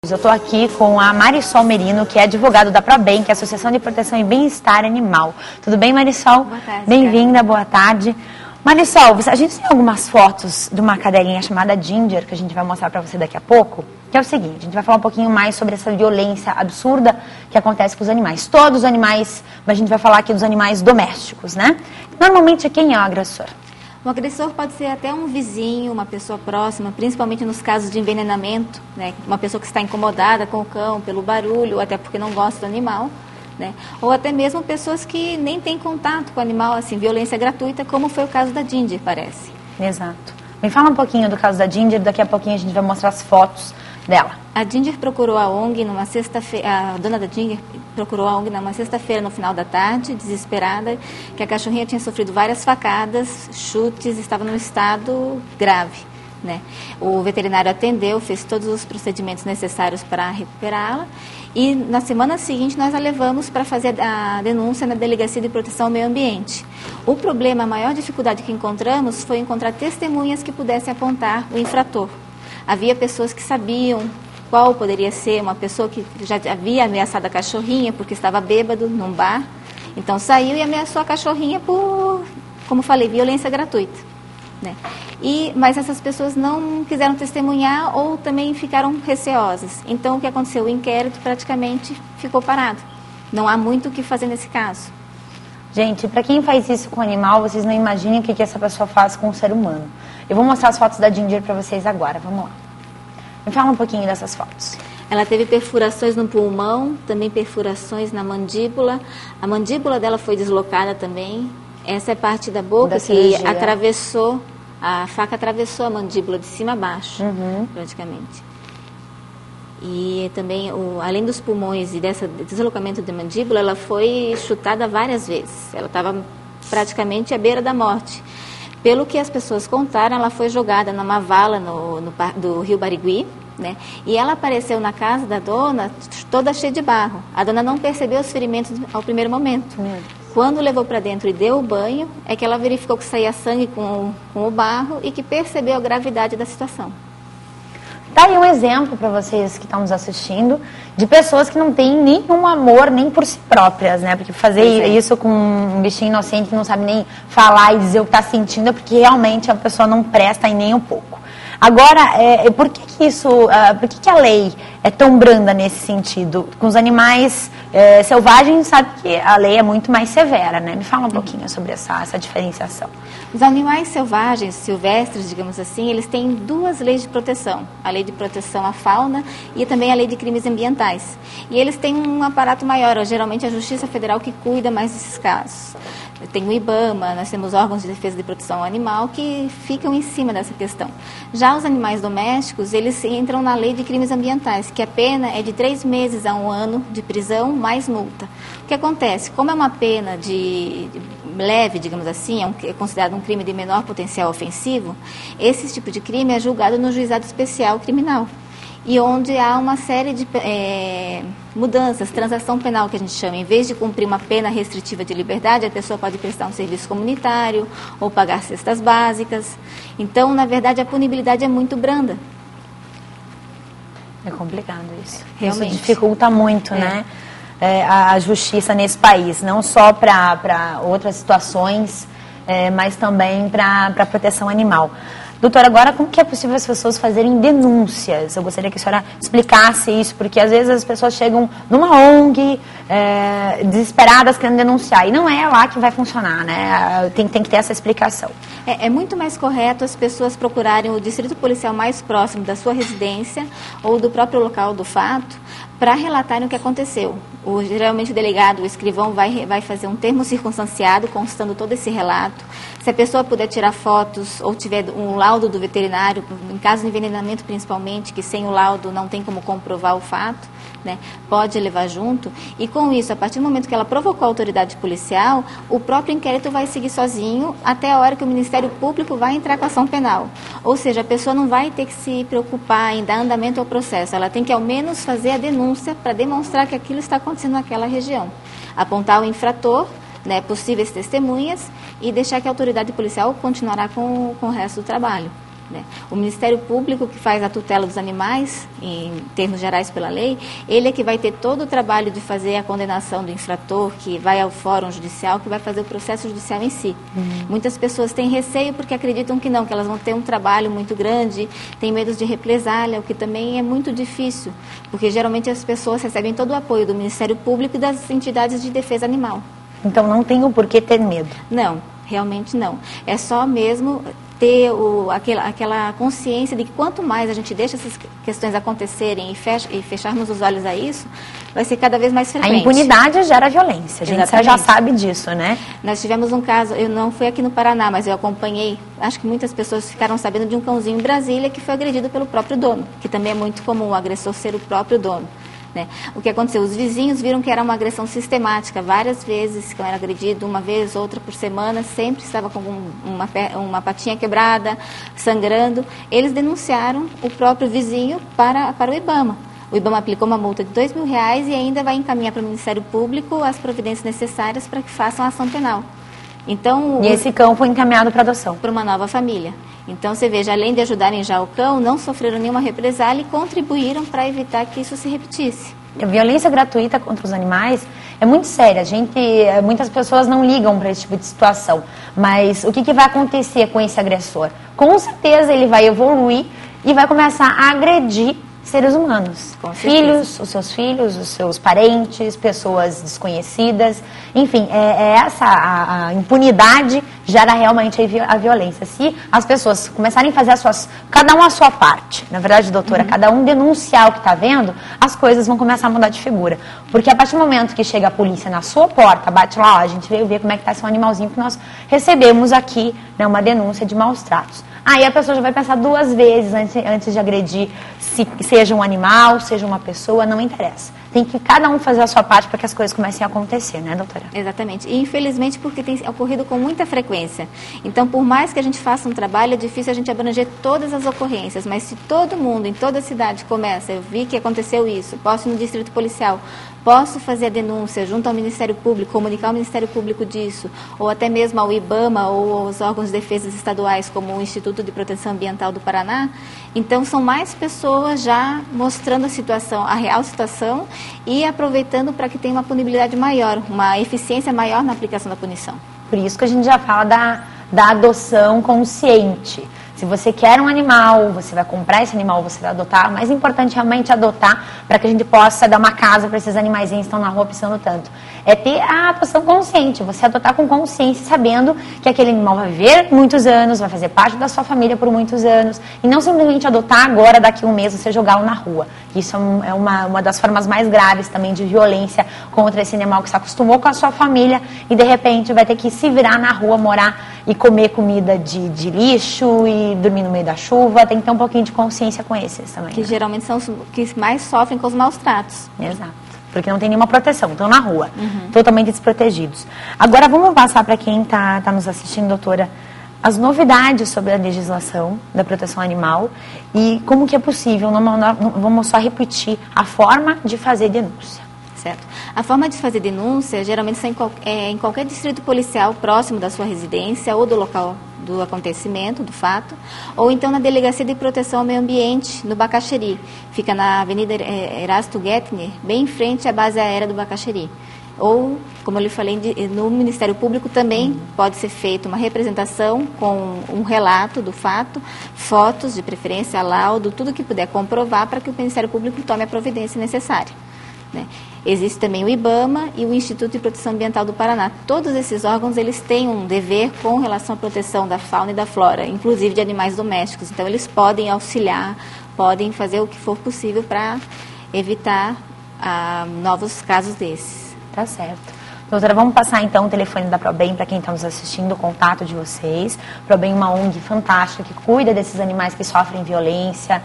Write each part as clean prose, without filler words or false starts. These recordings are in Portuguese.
Eu estou aqui com a Marisol Merino, que é advogada da ProBem, que é a Associação de Proteção e Bem-Estar Animal. Tudo bem, Marisol? Boa tarde. Bem-vinda, boa tarde. Marisol, a gente tem algumas fotos de uma cadelinha chamada Ginger, que a gente vai mostrar para você daqui a pouco, que é o seguinte, a gente vai falar um pouquinho mais sobre essa violência absurda que acontece com os animais. Todos os animais, mas a gente vai falar aqui dos animais domésticos, né? Normalmente, quem é o agressor? O agressor pode ser até um vizinho, uma pessoa próxima, principalmente nos casos de envenenamento, né? Uma pessoa que está incomodada com o cão pelo barulho, até porque não gosta do animal, né? Ou até mesmo pessoas que nem têm contato com o animal, assim, violência gratuita, como foi o caso da Ginger, parece. Exato. Me fala um pouquinho do caso da Ginger, daqui a pouquinho a gente vai mostrar as fotos dela. A Ginger procurou a ONG numa sexta-feira, a dona da Ginger procurou a ONG numa sexta-feira no final da tarde, desesperada, que a cachorrinha tinha sofrido várias facadas, chutes, estava num estado grave, né? O veterinário atendeu, fez todos os procedimentos necessários para recuperá-la e na semana seguinte nós a levamos para fazer a denúncia na Delegacia de Proteção ao Meio Ambiente. O problema, a maior dificuldade que encontramos foi encontrar testemunhas que pudessem apontar o infrator. Havia pessoas que sabiam qual poderia ser uma pessoa que já havia ameaçado a cachorrinha porque estava bêbado num bar. Então saiu e ameaçou a cachorrinha por, como falei, violência gratuita, né? Mas essas pessoas não quiseram testemunhar ou também ficaram receosas. Então o que aconteceu? O inquérito praticamente ficou parado. Não há muito o que fazer nesse caso. Gente, para quem faz isso com o animal, vocês não imaginem o que essa pessoa faz com o ser humano. Eu vou mostrar as fotos da Ginger para vocês agora, vamos lá. Me fala um pouquinho dessas fotos. Ela teve perfurações no pulmão, também perfurações na mandíbula. A mandíbula dela foi deslocada também. Essa é parte da boca que atravessou, a faca atravessou a mandíbula de cima a baixo, praticamente. E também, além dos pulmões e desse deslocamento de mandíbula, ela foi chutada várias vezes. Ela estava praticamente à beira da morte. Pelo que as pessoas contaram, ela foi jogada numa vala do Rio Barigui, né? E ela apareceu na casa da dona toda cheia de barro. A dona não percebeu os ferimentos ao primeiro momento. Quando levou para dentro e deu o banho, é que ela verificou que saía sangue com o barro e que percebeu a gravidade da situação. Tá aí um exemplo para vocês que estão nos assistindo, de pessoas que não têm nenhum amor nem por si próprias, né? Porque fazer isso com um bichinho inocente que não sabe nem falar e dizer o que está sentindo é porque realmente a pessoa não presta em nem um pouco. Agora, por que a lei é tão branda nesse sentido? Com os animais selvagens, sabe que a lei é muito mais severa, né? Me fala um pouquinho sobre essa diferenciação. Os animais selvagens, silvestres, digamos assim, eles têm duas leis de proteção. A lei de proteção à fauna e também a lei de crimes ambientais. E eles têm um aparato maior, geralmente a Justiça Federal que cuida mais desses casos. Tem o IBAMA, nós temos órgãos de defesa de proteção ao animal que ficam em cima dessa questão. Já os animais domésticos, eles entram na lei de crimes ambientais, que a pena é de 3 meses a 1 ano de prisão mais multa. O que acontece? Como é uma pena de leve, digamos assim, é considerado um crime de menor potencial ofensivo, esse tipo de crime é julgado no juizado especial criminal. E onde há uma série de mudanças, transação penal que a gente chama. Em vez de cumprir uma pena restritiva de liberdade, a pessoa pode prestar um serviço comunitário ou pagar cestas básicas. Então, na verdade, a punibilidade é muito branda. É complicado isso. Realmente. Isso dificulta muito, né? A justiça nesse país, não só para outras situações, mas também para a proteção animal. Doutora, agora como que é possível as pessoas fazerem denúncias? Eu gostaria que a senhora explicasse isso, porque às vezes as pessoas chegam numa ONG, desesperadas querendo denunciar, e não é lá que vai funcionar, né? Tem que ter essa explicação. É muito mais correto as pessoas procurarem o distrito policial mais próximo da sua residência ou do próprio local do fato para relatarem o que aconteceu. Geralmente o delegado, o escrivão, vai fazer um termo circunstanciado constando todo esse relato. Se a pessoa puder tirar fotos ou tiver um laudo do veterinário, em caso de envenenamento principalmente, que sem o laudo não tem como comprovar o fato, né, pode levar junto. E com isso, a partir do momento que ela provocou a autoridade policial, o próprio inquérito vai seguir sozinho até a hora que o Ministério Público vai entrar com a ação penal. Ou seja, a pessoa não vai ter que se preocupar em dar andamento ao processo, ela tem que ao menos fazer a denúncia para demonstrar que aquilo está acontecendo naquela região. Apontar o infrator, né, possíveis testemunhas e deixar que a autoridade policial continuará com o resto do trabalho. né? O Ministério Público, que faz a tutela dos animais, em termos gerais pela lei, ele é que vai ter todo o trabalho de fazer a condenação do infrator, que vai ao fórum judicial, que vai fazer o processo judicial em si. Muitas pessoas têm receio porque acreditam que não, que elas vão ter um trabalho muito grande, têm medo de represália, o que também é muito difícil, porque geralmente as pessoas recebem todo o apoio do Ministério Público e das entidades de defesa animal. Então não tem o porquê ter medo. Não, realmente não. É só mesmo ter aquela consciência de que quanto mais a gente deixa essas questões acontecerem e fecharmos os olhos a isso, vai ser cada vez mais frequente. A impunidade gera violência, a gente já sabe disso, né? Nós tivemos um caso, eu não fui aqui no Paraná, mas eu acompanhei, acho que muitas pessoas ficaram sabendo de um cãozinho em Brasília que foi agredido pelo próprio dono, que também é muito comum o agressor ser o próprio dono. Né? O que aconteceu? Os vizinhos viram que era uma agressão sistemática, várias vezes que era agredido, uma vez, outra por semana, sempre estava com uma patinha quebrada, sangrando. Eles denunciaram o próprio vizinho para o IBAMA. O IBAMA aplicou uma multa de R$2.000 e ainda vai encaminhar para o Ministério Público as providências necessárias para que façam a ação penal. Então, e esse cão foi encaminhado para adoção? Para uma nova família. Então, você veja, além de ajudarem já o cão, não sofreram nenhuma represália e contribuíram para evitar que isso se repetisse. A violência gratuita contra os animais é muito séria. Muitas pessoas não ligam para esse tipo de situação. Mas o que vai acontecer com esse agressor? Com certeza ele vai evoluir e vai começar a agredir seres humanos, os seus filhos, parentes, pessoas desconhecidas, enfim, a impunidade gera realmente a violência. Se as pessoas começarem a fazer cada um a sua parte, na verdade, doutora, cada um denunciar o que está vendo, as coisas vão começar a mudar de figura. Porque a partir do momento que chega a polícia na sua porta, bate lá, ó, a gente veio ver como é que está esse animalzinho que nós recebemos aqui, né, uma denúncia de maus tratos. Aí a pessoa já vai pensar 2 vezes antes de agredir, seja um animal, seja uma pessoa, não interessa. Tem que cada um fazer a sua parte para que as coisas comecem a acontecer, né, doutora? Exatamente. E infelizmente porque tem ocorrido com muita frequência. Então, por mais que a gente faça um trabalho, é difícil a gente abranger todas as ocorrências. Mas se todo mundo, em toda a cidade, começa, eu vi que aconteceu isso, posso ir no distrito policial, posso fazer a denúncia junto ao Ministério Público, comunicar ao Ministério Público disso, ou até mesmo ao IBAMA ou aos órgãos de defesa estaduais, como o Instituto de Proteção Ambiental do Paraná, então são mais pessoas já mostrando a situação, a real situação, e aproveitando para que tenha uma punibilidade maior, uma eficiência maior na aplicação da punição. Por isso que a gente já fala da adoção consciente. Se você quer um animal, você vai comprar esse animal, você vai adotar. O mais importante é realmente adotar para que a gente possa dar uma casa para esses animaizinhos que estão na rua precisando tanto. É ter a adoção consciente, você adotar com consciência, sabendo que aquele animal vai viver muitos anos, vai fazer parte da sua família por muitos anos. E não simplesmente adotar agora, daqui a um mês, você jogá-lo na rua. Isso é uma das formas mais graves também de violência contra esse animal que se acostumou com a sua família e de repente vai ter que se virar na rua, morar e comer comida de lixo e dormir no meio da chuva. Tem que ter um pouquinho de consciência com esses também. Que geralmente são os que mais sofrem com os maus tratos. Exato. Porque não tem nenhuma proteção, estão na rua, totalmente desprotegidos. Agora vamos passar para quem está nos assistindo, doutora, as novidades sobre a legislação da proteção animal e como que é possível, vamos só repetir a forma de fazer denúncia. Certo. A forma de fazer denúncia geralmente é em qualquer distrito policial próximo da sua residência ou do local do acontecimento, do fato, ou então na Delegacia de Proteção ao Meio Ambiente, no Bacaxeri. Fica na Avenida Erasto Gettner, bem em frente à base aérea do Bacaxeri. Ou, como eu lhe falei, no Ministério Público também pode ser feita uma representação com um relato do fato, fotos, de preferência, laudo, tudo que puder comprovar para que o Ministério Público tome a providência necessária. Né? Existe também o IBAMA e o Instituto de Proteção Ambiental do Paraná. Todos esses órgãos eles têm um dever com relação à proteção da fauna e da flora, inclusive de animais domésticos. Então, eles podem auxiliar, podem fazer o que for possível para evitar novos casos desses. Tá certo. Doutora, vamos passar então o telefone da ProBem para quem está nos assistindo, o contato de vocês. ProBem é uma ONG fantástica que cuida desses animais que sofrem violência.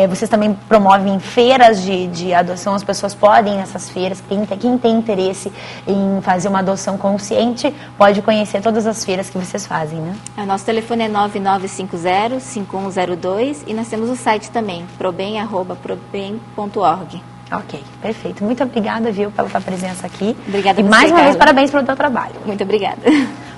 Vocês também promovem feiras de adoção, as pessoas podem ir nessas feiras. Quem tem interesse em fazer uma adoção consciente pode conhecer todas as feiras que vocês fazem, né? O nosso telefone é 9950-5102 e nós temos o site também, probem@probem.org. Ok, perfeito. Muito obrigada, viu, pela tua presença aqui. Obrigada e por mais você, uma vez, Carla. parabéns pelo teu trabalho. Muito obrigada.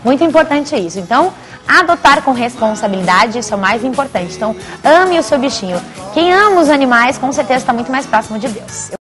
Muito importante isso. Então, adotar com responsabilidade, isso é o mais importante. Então, ame o seu bichinho. Quem ama os animais, com certeza está muito mais próximo de Deus.